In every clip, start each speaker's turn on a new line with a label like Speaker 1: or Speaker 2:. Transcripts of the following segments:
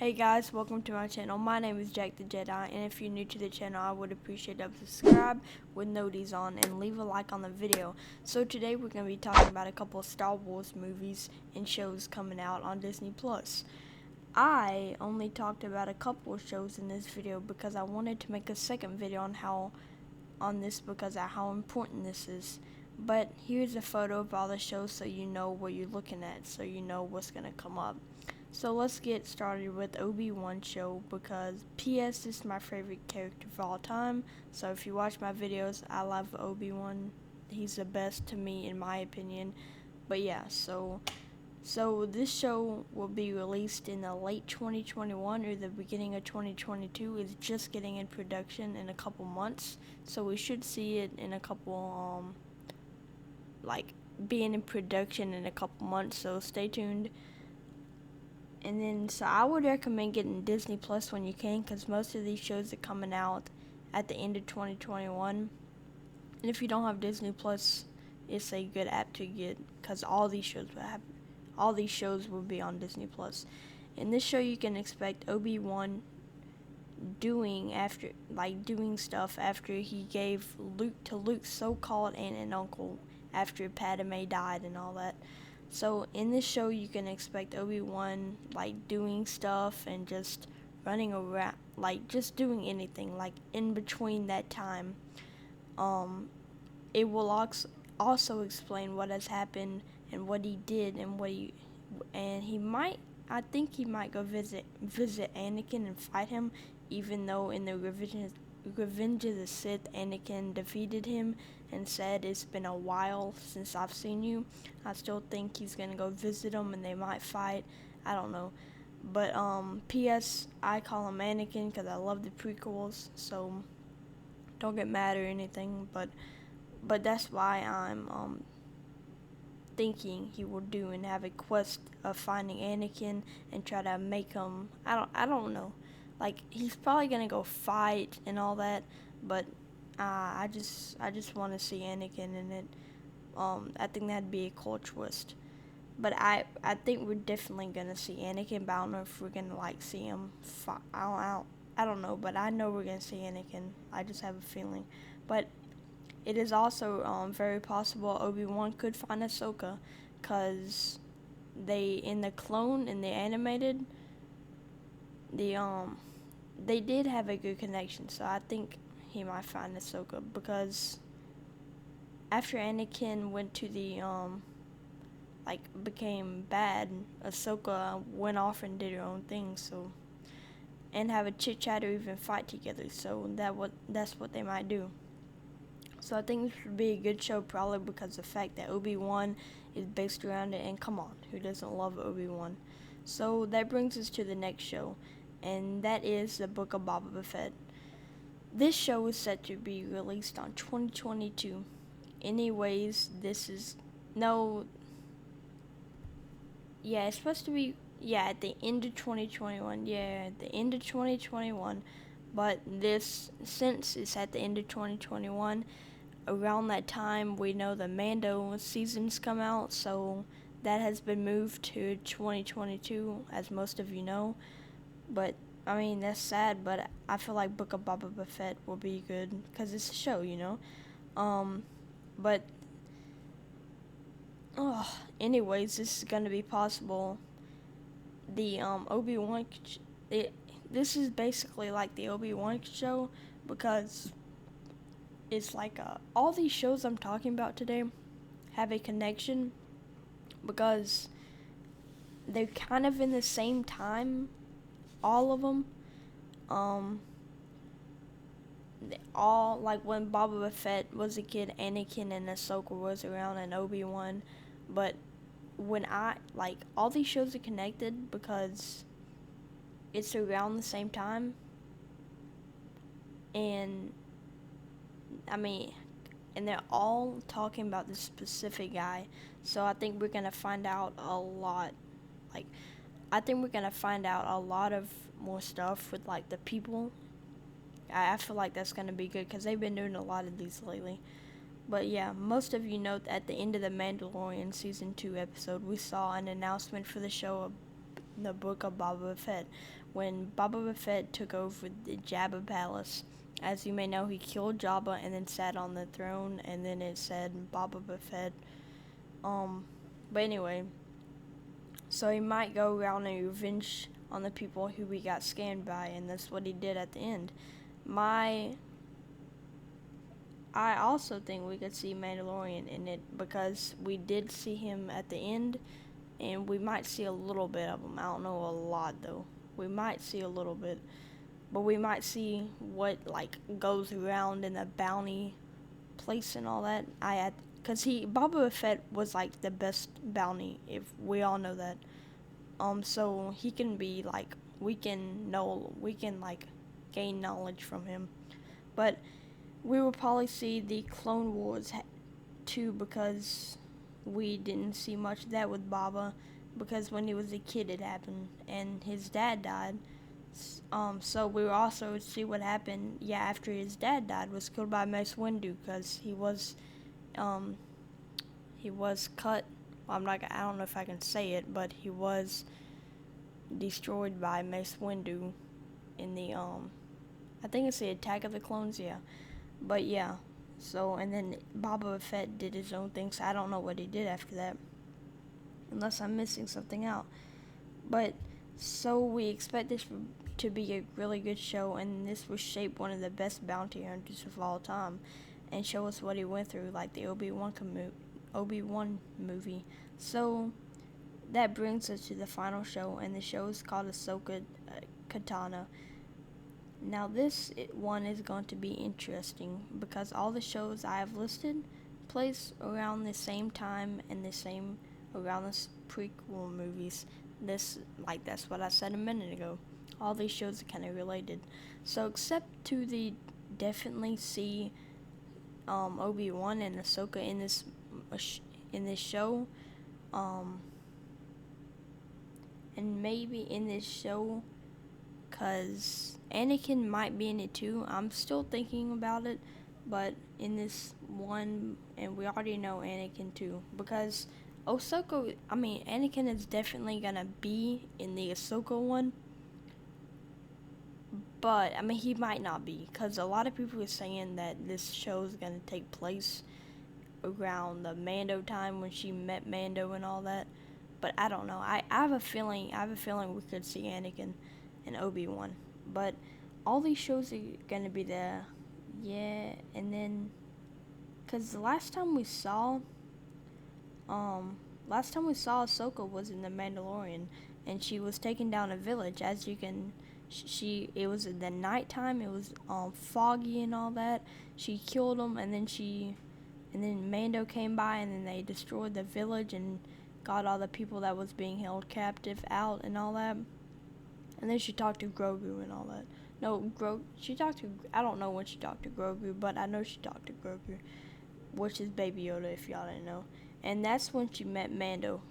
Speaker 1: Hey guys, welcome to my channel. My name is Jack the Jedi, and if you're new to the channel, I would appreciate a subscribe with noties on and leave a like on the video. So today we're going to be talking about a couple of Star Wars movies and shows coming out on Disney Plus. I only talked about a couple of shows in this video because I wanted to make a second video on this because of how important this is. But here's a photo of all the shows so you know what you're looking at, so you know what's going to come up. So let's get started with Obi-Wan show because P.S. this is my favorite character of all time. So if you watch my videos, I love Obi-Wan. He's the best to me in my opinion. But yeah, so this show will be released in the late 2021 or the beginning of 2022. It's just getting in production in a couple months. So we should see it in a couple being in production in a couple months. So stay tuned. And then, so I would recommend getting Disney Plus when you can, because most of these shows are coming out at the end of 2021. And if you don't have Disney Plus, it's a good app to get, because all these shows will be on Disney Plus. In this show, you can expect Obi-Wan doing stuff after he gave Luke to Luke's so-called aunt and uncle after Padme died and all that. So in this show, you can expect Obi-Wan doing stuff and just running around, just doing anything in between that time. It will also explain what has happened and what he did and he might. I think he might go visit Anakin and fight him, even though in the Revenge of the Sith, Anakin defeated him and said, "It's been a while since I've seen you." I still think he's gonna go visit him and they might fight. I don't know. But P.S. I call him Anakin because I love the prequels, so don't get mad or anything. But that's why I'm thinking he will do and have a quest of finding Anakin and try to make him. I don't know. He's probably gonna go fight and all that, but I just want to see Anakin in it. I think that'd be a cool twist. But I think we're definitely gonna see Anakin. But I don't know if we're gonna see him fight. I don't know, but I know we're gonna see Anakin. I just have a feeling. But it is also very possible Obi-Wan could find Ahsoka, cause in the animated, they did have a good connection. So I think he might find Ahsoka because after Anakin went to the became bad, Ahsoka went off and did her own thing. So and have a chit chat or even fight together. So that's what they might do. So I think this would be a good show, probably because of the fact that Obi-Wan is based around it. And come on, who doesn't love Obi-Wan? So that brings us to the next show, and that is the Book of Boba Fett. This show is set to be released on 2022. Anyways, it's supposed to be, at the end of 2021. Yeah, at the end of 2021. But since it's at the end of 2021, around that time, we know the Mando seasons come out, so that has been moved to 2022, as most of you know. But I mean, that's sad, but I feel like Book of Boba Fett will be good because it's a show, you know. But anyways, this is gonna be possible. The Obi-Wan, this is basically like the Obi-Wan show because it's all these shows I'm talking about today have a connection because they're kind of in the same time, all of them. All when Boba Fett was a kid, Anakin and Ahsoka was around, and Obi-Wan. But when all these shows are connected because it's around the same time, and and they're all talking about this specific guy. So I think we're gonna find out a lot. I think we're gonna find out a lot of more stuff with the people. I feel like that's gonna be good because they've been doing a lot of these lately. But yeah, most of you know at the end of the Mandalorian season 2 episode, we saw an announcement for the show the book of Boba Fett. When Boba Fett took over the Jabba Palace, as you may know, he killed Jabba and then sat on the throne, and then it said Boba Fett. But anyway, so he might go around and revenge on the people who we got scammed by, and that's what he did at the end. I also think we could see Mandalorian in it because we did see him at the end, and we might see a little bit of him. I don't know a lot though. We might see a little bit, but we might see what like goes around in the bounty place and all that. Cause Boba Fett was like the best bounty, if we all know that. So he can be like we can like gain knowledge from him, but we will probably see the Clone Wars too because we didn't see much of that with Boba because when he was a kid it happened and his dad died. So we will also see what happened. Yeah, after his dad died, was killed by Mace Windu because he was cut. I don't know if I can say it, but he was destroyed by Mace Windu in the I think it's the Attack of the Clones. Yeah, but yeah. So and then Boba Fett did his own thing. So I don't know what he did after that, unless I'm missing something out. But so we expect this to be a really good show, and this will shape one of the best bounty hunters of all time, and show us what he went through, like the Obi-Wan movie. So that brings us to the final show, and the show is called Ahsoka Katana. Now this one is going to be interesting because all the shows I have listed place around the same time and around the prequel movies. That's what I said a minute ago. All these shows are kind of related. So except to definitely see Obi-Wan and Ahsoka in this show, and maybe in this show, cause Anakin might be in it too. I'm still thinking about it, but in this one, and we already know Anakin too, because Anakin is definitely gonna be in the Ahsoka one, but he might not be, cause a lot of people are saying that this show is gonna take place around the Mando time when she met Mando and all that. But I don't know. I have a feeling we could see Anakin and Obi-Wan. But all these shows are gonna be there. Yeah, and then cause the last time we saw Ahsoka was in The Mandalorian, and she was taking down a village. As you can, it was in the nighttime. It was foggy and all that. She killed them, and then Mando came by, and then they destroyed the village and got all the people that was being held captive out and all that. And then she talked to Grogu and all that. I don't know when she talked to Grogu, but I know she talked to Grogu, which is Baby Yoda, if y'all didn't know. And that's when she met Mando,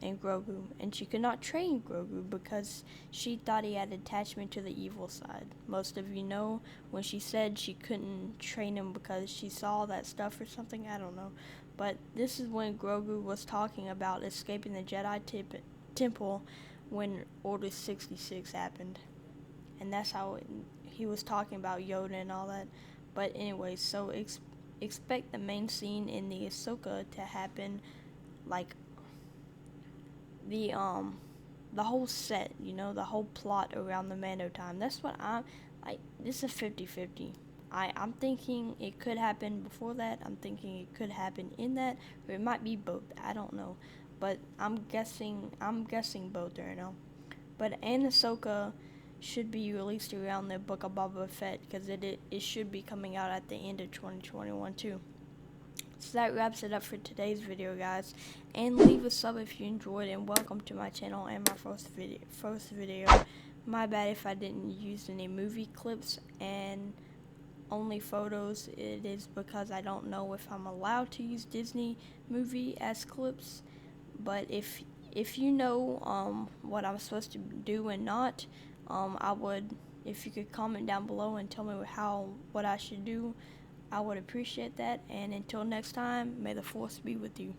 Speaker 1: and Grogu. And she could not train Grogu because she thought he had attachment to the evil side. Most of you know when she said she couldn't train him because she saw that stuff or something, I don't know. But this is when Grogu was talking about escaping the Jedi Temple when Order 66 happened. And that's how he was talking about Yoda and all that. But anyway, so expect the main scene in the Ahsoka to happen, like the whole set, the whole plot around the Mando time. That's what I'm like. This is 50-50. I'm thinking it could happen before that. I'm thinking it could happen in that, or it might be both. I don't know, but I'm guessing both right now. But Ahsoka should be released around the Book of Boba Fett because it should be coming out at the end of 2021 too. So that wraps it up for today's video, guys. And leave a sub if you enjoyed, and welcome to my channel and my first video. My bad if I didn't use any movie clips and only photos. It is because I don't know if I'm allowed to use Disney movie as clips. But if you know what I'm supposed to do and not, I would, if you could comment down below and tell me what I should do, I would appreciate that. And until next time, may the force be with you.